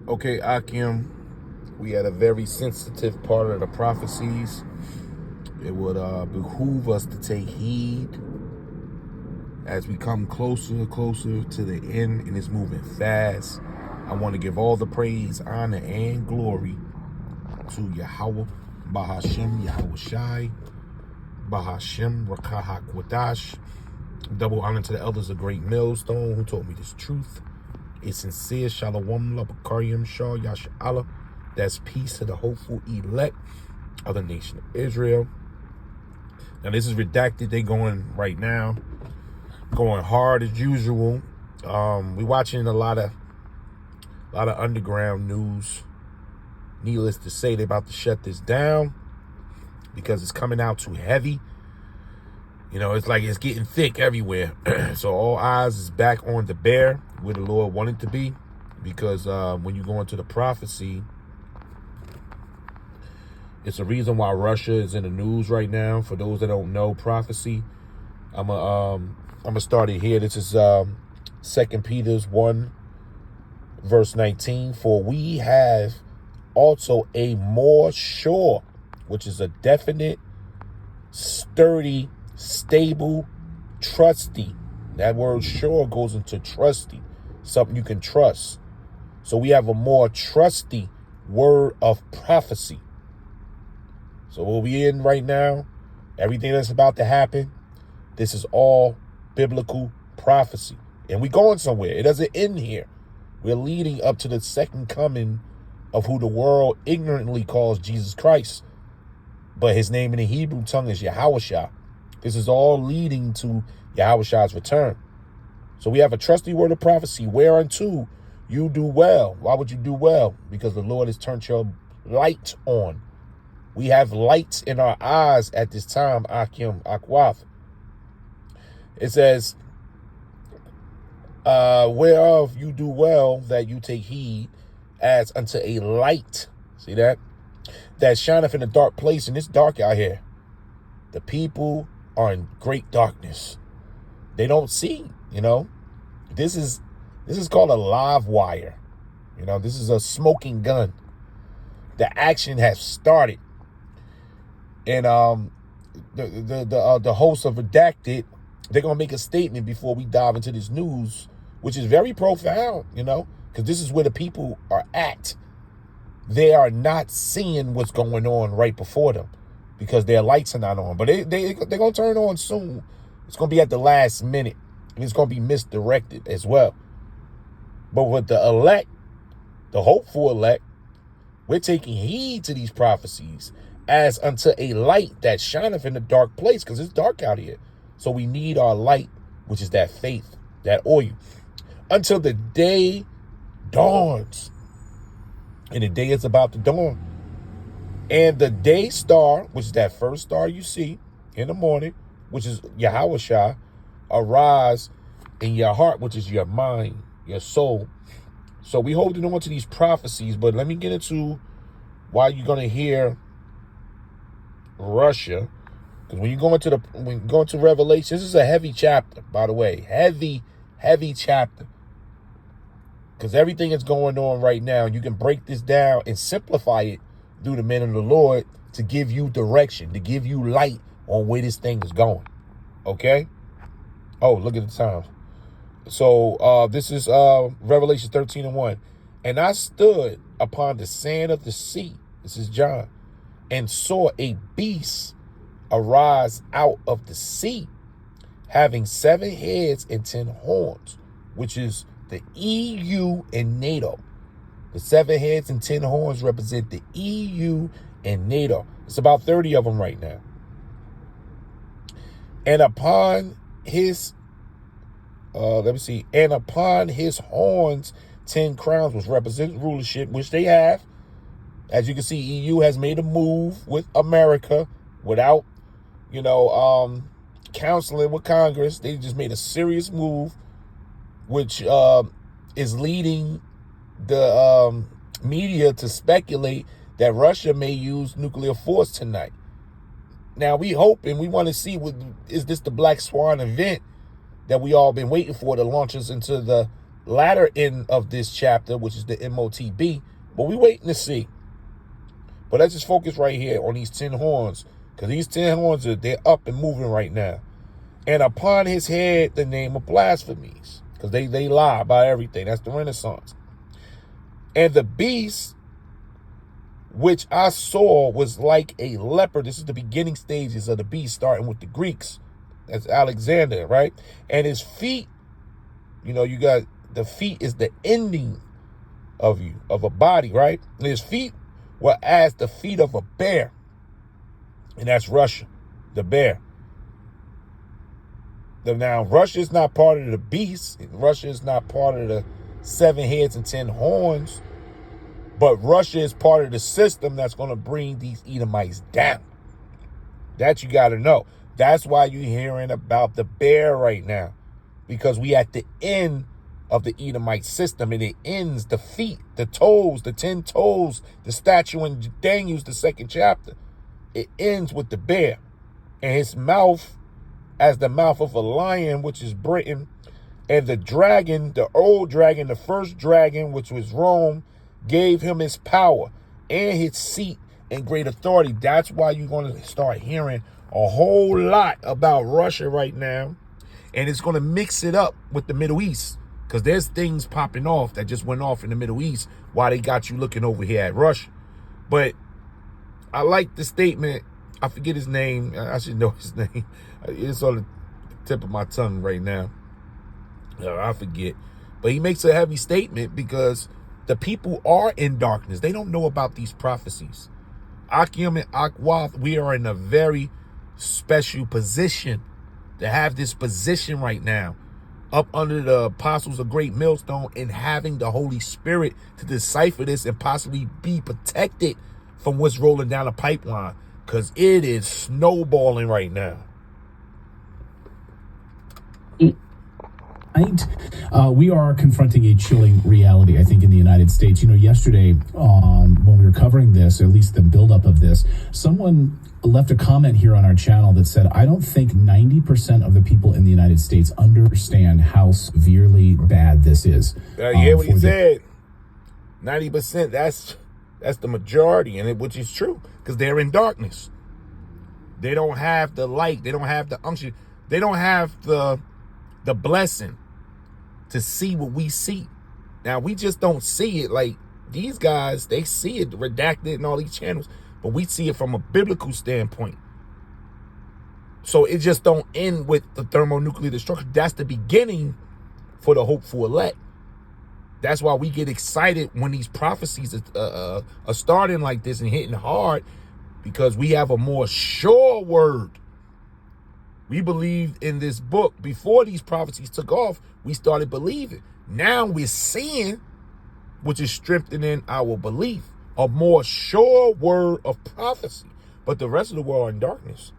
Okay, Akim, we had a very sensitive part of the prophecies. It would behoove us to take heed as we come closer and closer to the end, and it's moving fast. I want to give all the praise, honor, and glory to Yahweh, Bahashem, Yahweh Shai, Bahashem, Rakahak Wadash. Double honor to the elders of Great Millstone who told me this truth. A sincere Shalom, Labakaryam Shah, Yasha Allah. That's peace to the hopeful elect of the nation of Israel. Now, this is redacted. They going right now, going hard as usual. We watching a lot of underground news. Needless to say, they're about to shut this down because it's coming out too heavy. You know, it's like it's getting thick everywhere. So all eyes is back on the bear, where the Lord wanted to be. Because when you go into the prophecy, it's a reason why Russia is in the news right now. For those that don't know prophecy, I'm gonna start it here. This is 2 Peter 1, verse 19. For we have also a more sure, which is a definite, sturdy, stable, trusty. That word sure goes into trusty, something you can trust. So we have a more trusty word of prophecy. So what we in right now, everything that's about to happen, this is all biblical prophecy. And we going somewhere. It doesn't end here. We're leading up to the second coming of who the world ignorantly calls Jesus Christ. But his name in the Hebrew tongue is Yahushua. This is all leading to Yahushua's return. So we have a trusty word of prophecy, whereunto you do well. Why would you do well? Because the Lord has turned your light on. We have lights in our eyes at this time, Akim, Akwaf. It says, whereof you do well that you take heed as unto a light. See that? That shineth in a dark place, and it's dark out here. The people are in great darkness. They don't see, you know. This is called a live wire. You know, this is a smoking gun. The action has started. And the hosts of Redacted, they're gonna make a statement before we dive into this news, which is very profound, you know, because this is where the people are at. They are not seeing what's going on right before them because their lights are not on. But they're going to turn on soon. It's going to be at the last minute. And it's going to be misdirected as well. But with the elect, the hopeful elect, we're taking heed to these prophecies as unto a light that shineth in a dark place, because it's dark out here. So we need our light, which is that faith, that oil, until the day dawns. And the day is about to dawn. And the day star, which is that first star you see in the morning, which is Yahushua, arise in your heart, which is your mind, your soul. So we holding on to these prophecies, but let me get into why you're going to hear Russia. Because when you go into Revelation, this is a heavy chapter, by the way. Heavy chapter. Because everything is going on right now. You can break this down and simplify it through the men of the Lord to give you direction, to give you light on where this thing is going. Okay? Oh, look at the time. So this is Revelation 13:1. And I stood upon the sand of the sea. This is John. And saw a beast arise out of the sea, having 7 heads and 10 horns, which is the EU and NATO. The 7 heads and 10 horns represent the EU and NATO. It's about 30 of them right now. And upon his, and upon his horns, 10 crowns, which represents rulership, which they have. As you can see, EU has made a move with America without, counseling with Congress. They just made a serious move, which is leading the media to speculate that Russia may use nuclear force tonight. Now, we hope and we want to see, is this the Black Swan event that we all been waiting for to launch us into the latter end of this chapter, which is the MOTB, but we waiting to see. But let's just focus right here on these 10 horns, because these 10 horns, they're up and moving right now. And upon his head, the name of blasphemies, because they lie about everything. That's the Renaissance. And the beast, which I saw, was like a leopard. This is the beginning stages of the beast, starting with the Greeks. That's Alexander, right? And his feet, you know, you got the feet is the ending of a body, right? And his feet were as the feet of a bear. And that's Russia, the bear. Now, Russia is not part of the beast. Russia is not part of the 7 heads and 10 horns. But Russia is part of the system that's going to bring these Edomites down. That you got to know. That's why you're hearing about the bear right now. Because we at the end of the Edomite system. And it ends the feet, the toes, the 10 toes, the statue in Daniel's, the 2nd chapter. It ends with the bear. And his mouth as the mouth of a lion, which is Britain. And the dragon, the old dragon, the first dragon, which was Rome, gave him his power and his seat and great authority. That's why you're going to start hearing a whole lot about Russia right now. And it's going to mix it up with the Middle East, because there's things popping off that just went off in the Middle East while they got you looking over here at Russia. But I like the statement. I forget his name. I should know his name. It's on the tip of my tongue right now. I forget. But he makes a heavy statement because the people are in darkness. They don't know about these prophecies. Akim and Akwath, we are in a very special position to have this position right now up under the apostles of great millstone and having the Holy Spirit to decipher this and possibly be protected from what's rolling down the pipeline, because it is snowballing right now. We are confronting a chilling reality, I think, in the United States. You know, yesterday when we were covering this, or at least the buildup of this, someone left a comment here on our channel that said, I don't think 90% of the people in the United States understand how severely bad this is. Yeah, what he said. 90%, that's the majority, and which is true, because they're in darkness. They don't have the light. They don't have the unction. They don't have the blessing to see what we see. Now, we just don't see it like these guys. They see it redacted in all these channels, but we see it from a biblical standpoint. So it just don't end with the thermonuclear destruction. That's the beginning for the hopeful elect. That's why we get excited when these prophecies are starting like this and hitting hard, because we have a more sure word. We believed in this book before these prophecies took off. We started believing. Now we're seeing, which is strengthening our belief, a more sure word of prophecy. But the rest of the world are in darkness.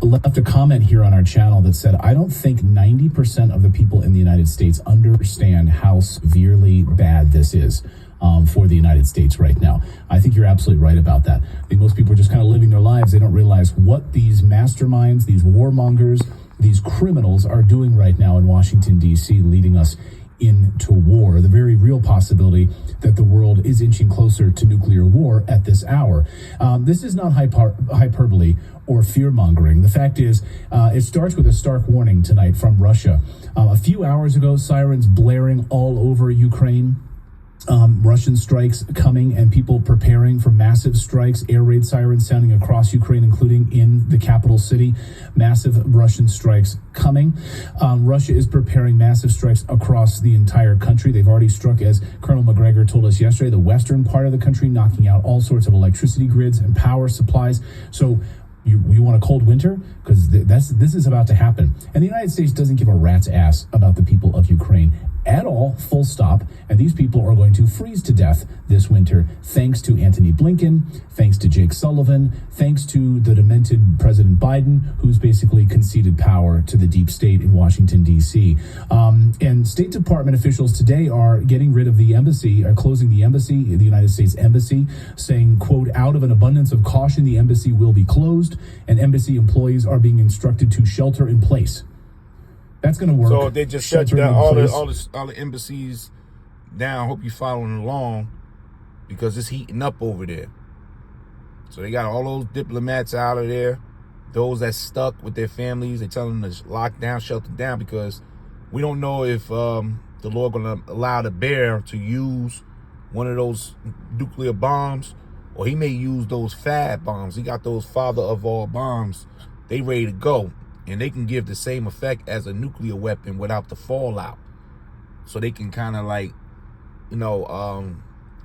Left a comment here on our channel that said, I don't think 90% of the people in the United States understand how severely bad this is for the United States right now. I think you're absolutely right about that. I think most people are just kind of living their lives. They don't realize what these masterminds, these warmongers, these criminals are doing right now in Washington, D.C., leading us into war. The very real possibility that the world is inching closer to nuclear war at this hour. This is not hyperbole or fear-mongering. The fact is, it starts with a stark warning tonight from Russia. A few hours ago, sirens blaring all over Ukraine. Russian strikes coming and people preparing for massive strikes, air raid sirens sounding across Ukraine, including in the capital city. Massive Russian strikes coming. Russia is preparing massive strikes across the entire country. They've already struck, as Colonel McGregor told us yesterday, the western part of the country, knocking out all sorts of electricity grids and power supplies. So you want a cold winter? Because this is about to happen. And the United States doesn't give a rat's ass about the people of Ukraine at all, full stop. And these people are going to freeze to death this winter, thanks to Antony Blinken, thanks to Jake Sullivan, thanks to the demented President Biden, who's basically conceded power to the deep state in Washington, D.C. And State Department officials today are getting rid of the embassy, are closing the embassy, the United States Embassy, saying, quote, out of an abundance of caution, the embassy will be closed, and embassy employees are being instructed to shelter in place. That's going to work. So they just shut Sheltering down in all place. the embassies down. Hope you're following along, because it's heating up over there. So they got all those diplomats out of there. Those that stuck with their families, they tell them to lock down, shelter down, because we don't know if the Lord going to allow the bear to use one of those nuclear bombs, or he may use those fab bombs. He got those father of all bombs. They ready to go, and they can give the same effect as a nuclear weapon without the fallout. So they can kind of like,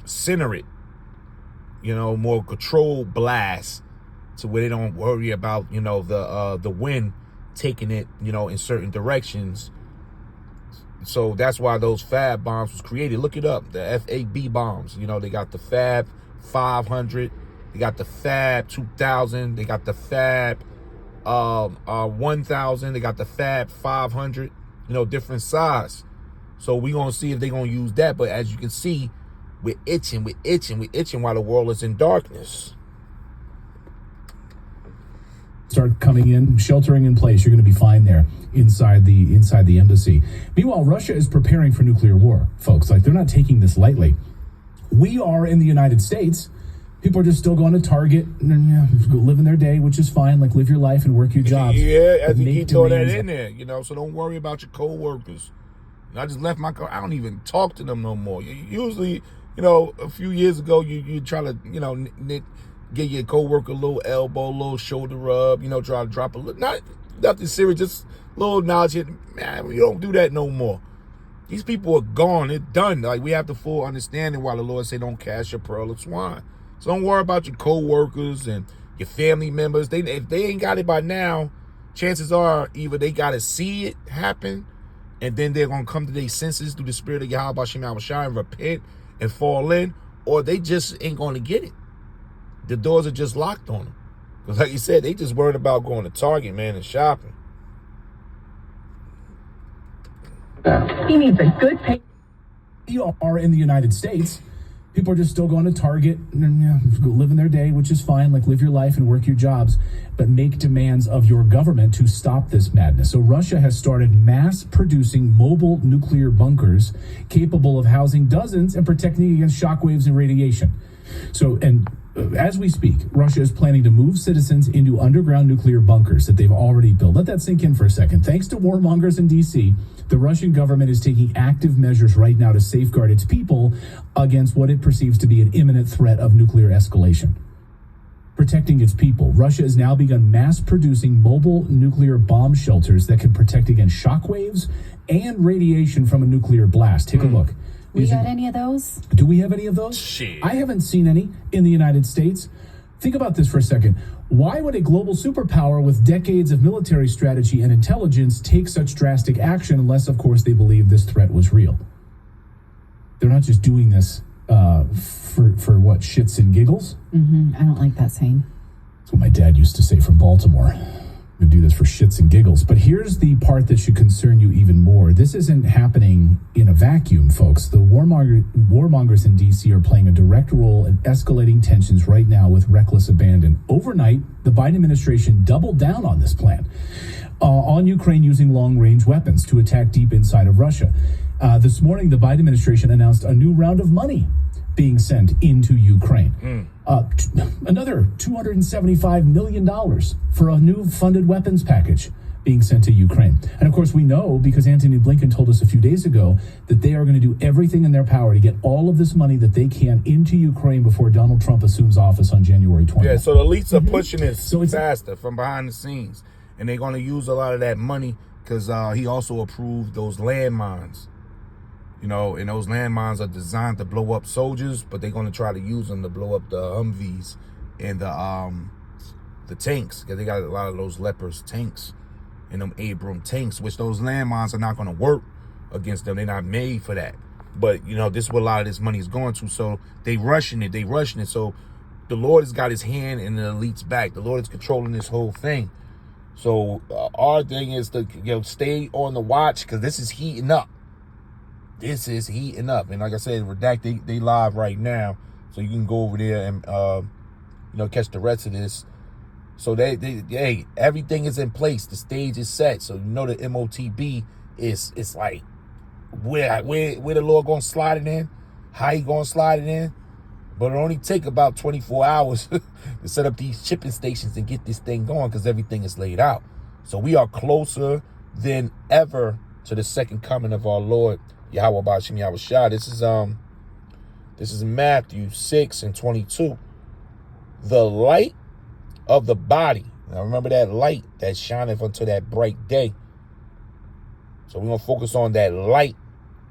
center it, more controlled blast, to where they don't worry about, the wind taking it, in certain directions. So that's why those fab bombs was created. Look it up, the FAB bombs. They got the Fab 500, they got the Fab 2000, they got the Fab 1000, they got the Fab 500, different size. So we gonna see if they gonna use that. But as you can see, we're itching while the world is in darkness. Start coming in, sheltering in place. You're going to be fine there inside the embassy. Meanwhile, Russia is preparing for nuclear war, folks. Like, they're not taking this lightly. We are in the United States. People are just still going to Target and living their day, which is fine. Like, live your life and work your jobs. Yeah, as you keep throwing that in there, so don't worry about your co-workers. I just left my car. I don't even talk to them no more. Usually, a few years ago, you try to, get your coworker a little elbow, a little shoulder rub, try to drop a little, nothing serious, just a little knowledge. Man, we don't do that no more. These people are gone. It's done. Like, we have the full understanding why the Lord say don't cast your pearl of swine. So don't worry about your coworkers and your family members. If they ain't got it by now, chances are either they got to see it happen, and then they're going to come to their senses through the spirit of Yahweh Shem Yahushua and repent and fall in, or they just ain't going to get it. The doors are just locked on them. Because like you said, they just worried about going to Target, man, and shopping. He needs a good pay. You are in the United States. People are just still going to Target and living their day, which is fine. Like, live your life and work your jobs, but make demands of your government to stop this madness. So Russia has started mass producing mobile nuclear bunkers capable of housing dozens and protecting against shockwaves and radiation. So, as we speak, Russia is planning to move citizens into underground nuclear bunkers that they've already built. Let that sink in for a second. Thanks to warmongers in D.C., the Russian government is taking active measures right now to safeguard its people against what it perceives to be an imminent threat of nuclear escalation. Protecting its people, Russia has now begun mass producing mobile nuclear bomb shelters that can protect against shockwaves and radiation from a nuclear blast. Take a look. We got any of those? Do we have any of those? Shit. I haven't seen any in the United States. Think about this for a second. Why would a global superpower with decades of military strategy and intelligence take such drastic action unless, of course, they believe this threat was real? They're not just doing this for what, shits and giggles? I don't like that saying. That's what my dad used to say from Baltimore. We do this for shits and giggles. But here's the part that should concern you even more. This isn't happening in a vacuum, folks. The warmongers in D.C. are playing a direct role in escalating tensions right now with reckless abandon. Overnight, the Biden administration doubled down on this plan on Ukraine using long-range weapons to attack deep inside of Russia. This morning, the Biden administration announced a new round of money being sent into Ukraine. Another $275 million for a new funded weapons package being sent to Ukraine. And of course, we know, because Antony Blinken told us a few days ago, that they are going to do everything in their power to get all of this money that they can into Ukraine before Donald Trump assumes office on January 20th. Yeah, so the elites are pushing it faster from behind the scenes. And they're going to use a lot of that money because he also approved those landmines. And those landmines are designed to blow up soldiers, but they're going to try to use them to blow up the Humvees and the tanks, because they got a lot of those Leopards tanks and them Abram tanks, which those landmines are not going to work against them. They're not made for that. But, this is what a lot of this money is going to. So they rushing it. So the Lord has got his hand in the elite's back. The Lord is controlling this whole thing. So our thing is to stay on the watch, because this is heating up. This is heating up. And like I said, Redact, they live right now. So you can go over there and, catch the rest of this. So hey, everything is in place. The stage is set. So you know the MOTB is like where the Lord gonna slide it in, how he gonna slide it in. But it only take about 24 hours to set up these shipping stations and get this thing going because everything is laid out. So we are closer than ever to the second coming of our Lord Yahweh Bashim Yahushua. This is Matthew 6:22. The light of the body. Now remember that light that shineth unto that bright day. So we're going to focus on that light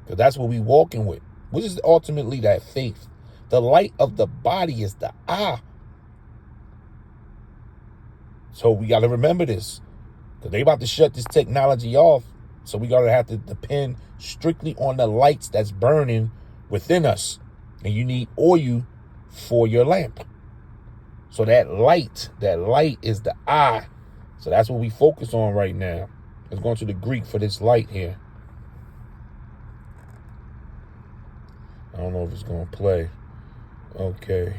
because that's what we're walking with, which is ultimately that faith. The light of the body is the eye. So we got to remember this because they about to shut this technology off. So we got to have to depend strictly on the lights that's burning within us. And you need oil for your lamp. So that light is the eye. So that's what we focus on right now. Let's go into the Greek for this light here. I don't know if it's going to play. Okay.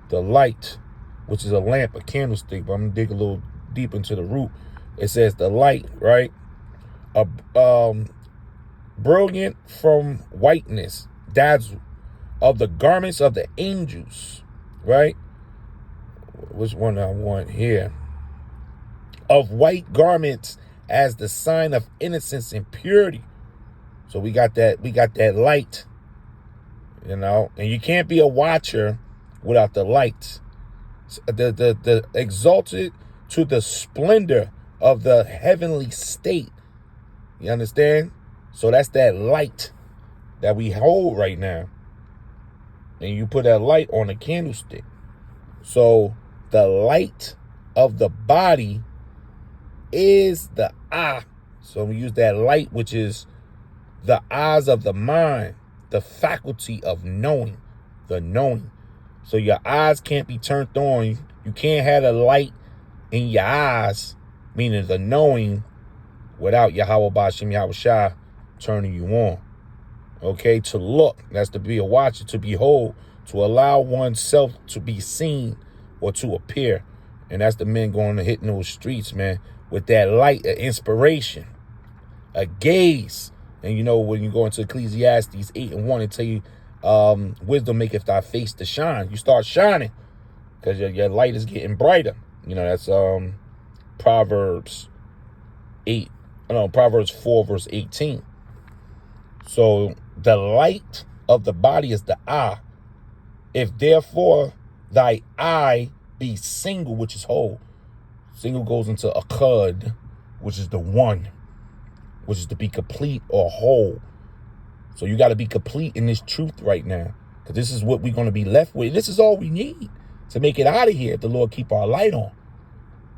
The light, which is a lamp, a candlestick, but I'm going to dig a little deep into the root. It says the light, right? Brilliant from whiteness, that's of the garments of the angels, right? Which one I want here? Of white garments as the sign of innocence and purity. So we got that light, you know, and you can't be a watcher without the light. The exalted to the splendor of the heavenly state. You understand? So that's that light that we hold right now. And you put that light on a candlestick. So the light of the body is the eye. So we use that light, which is the eyes of the mind, the faculty of knowing, the knowing. So your eyes can't be turned on. You can't have the light in your eyes, meaning the knowing, without Yahweh Bashim Yahushua turning you on. Okay, to look, that's to be a watcher, to behold, to allow oneself to be seen or to appear. And that's the men going to hitting those streets, man, with that light, an inspiration, a gaze. And you know, when you go into Ecclesiastes 8:1, it tell you, wisdom maketh thy face to shine. You start shining because your light is getting brighter. You know, that's Proverbs 4 verse 18. So the light of the body is the eye. If therefore thy eye be single, which is whole. Single goes into akkad, which is the one, which is to be complete or whole. So you got to be complete in this truth right now, because this is what we're going to be left with. This is all we need to make it out of here if the Lord keep our light on.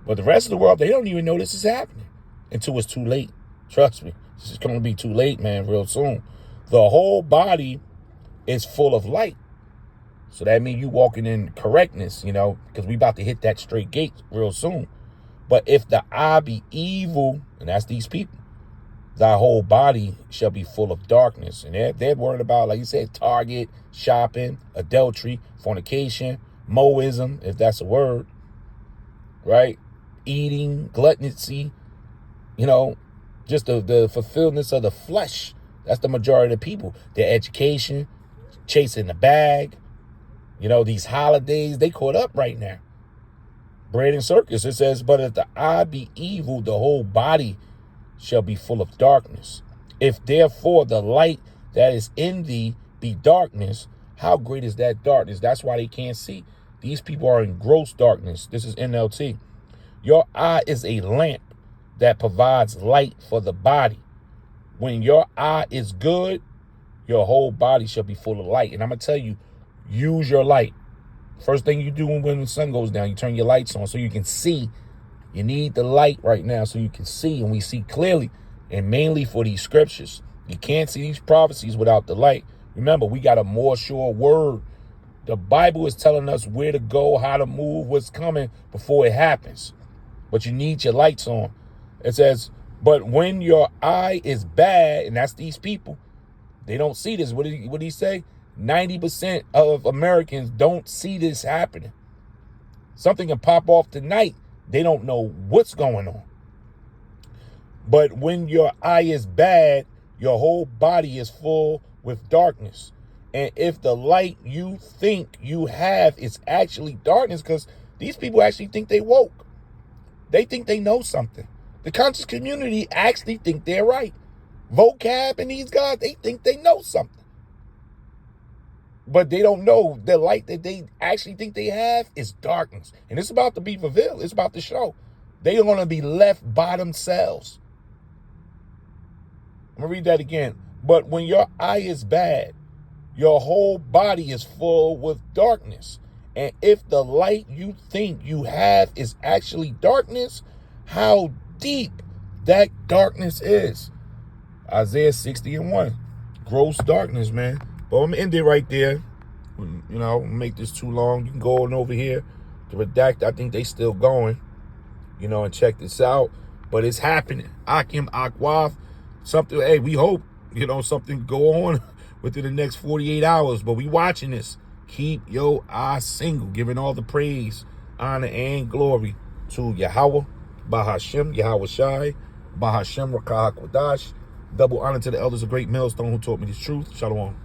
But the rest of the world, they don't even know this is happening until it's too late. Trust me, this is going to be too late, man, real soon. The whole body is full of light. So that means you walking in correctness, you know, because we about to hit that straight gate real soon. But if the eye be evil, and that's these people, thy whole body shall be full of darkness. And they're worried about, like you said, Target, shopping, adultery, fornication, moism, if that's a word, right? Eating, gluttoncy, you know, just the fulfillment of the flesh. That's the majority of the people. Their education, chasing the bag, you know, these holidays, they caught up right now. Bread and circus, it says, but if the eye be evil, the whole body shall be full of darkness. If therefore the light that is in thee be darkness, how great is that darkness? That's why they can't see. These people are in gross darkness. This is NLT. Your eye is a lamp that provides light for the body. When your eye is good, your whole body shall be full of light. And I'm going to tell you, use your light. First thing you do when the sun goes down, you turn your lights on so you can see. You need the light right now so you can see, and we see clearly, and mainly for these scriptures. You can't see these prophecies without the light. Remember, we got a more sure word. The Bible is telling us where to go, how to move, what's coming before it happens. But you need your lights on. It says, but when your eye is bad, and that's these people, they don't see this. What did he say? 90% of Americans don't see this happening. Something can pop off tonight. They don't know what's going on. But when your eye is bad, your whole body is full with darkness. And if the light you think you have is actually darkness, because these people actually think they woke. They think they know something. The conscious community actually think they're right. Vocab and these guys, they think they know something. But they don't know the light that they actually think they have is darkness. And it's about to be revealed. It's about to show. They're going to be left by themselves. I'm going to read that again. But when your eye is bad, your whole body is full with darkness. And if the light you think you have is actually darkness, how deep that darkness is. Isaiah 60:1. Gross darkness, man. But I'm going to end it right there. You know, make this too long. You can go on over here to Redact. I think they still going, you know, and check this out. But it's happening. Akim Akwaf. Something, hey, we hope, you know, something go on within the next 48 hours. But we watching this. Keep your eyes single. Giving all the praise, honor, and glory to Yahweh, Bahashem, Yahweh Shai, Bahashem Rakah HaKodash. Double honor to the elders of Great Millstone who taught me this truth. Shalom.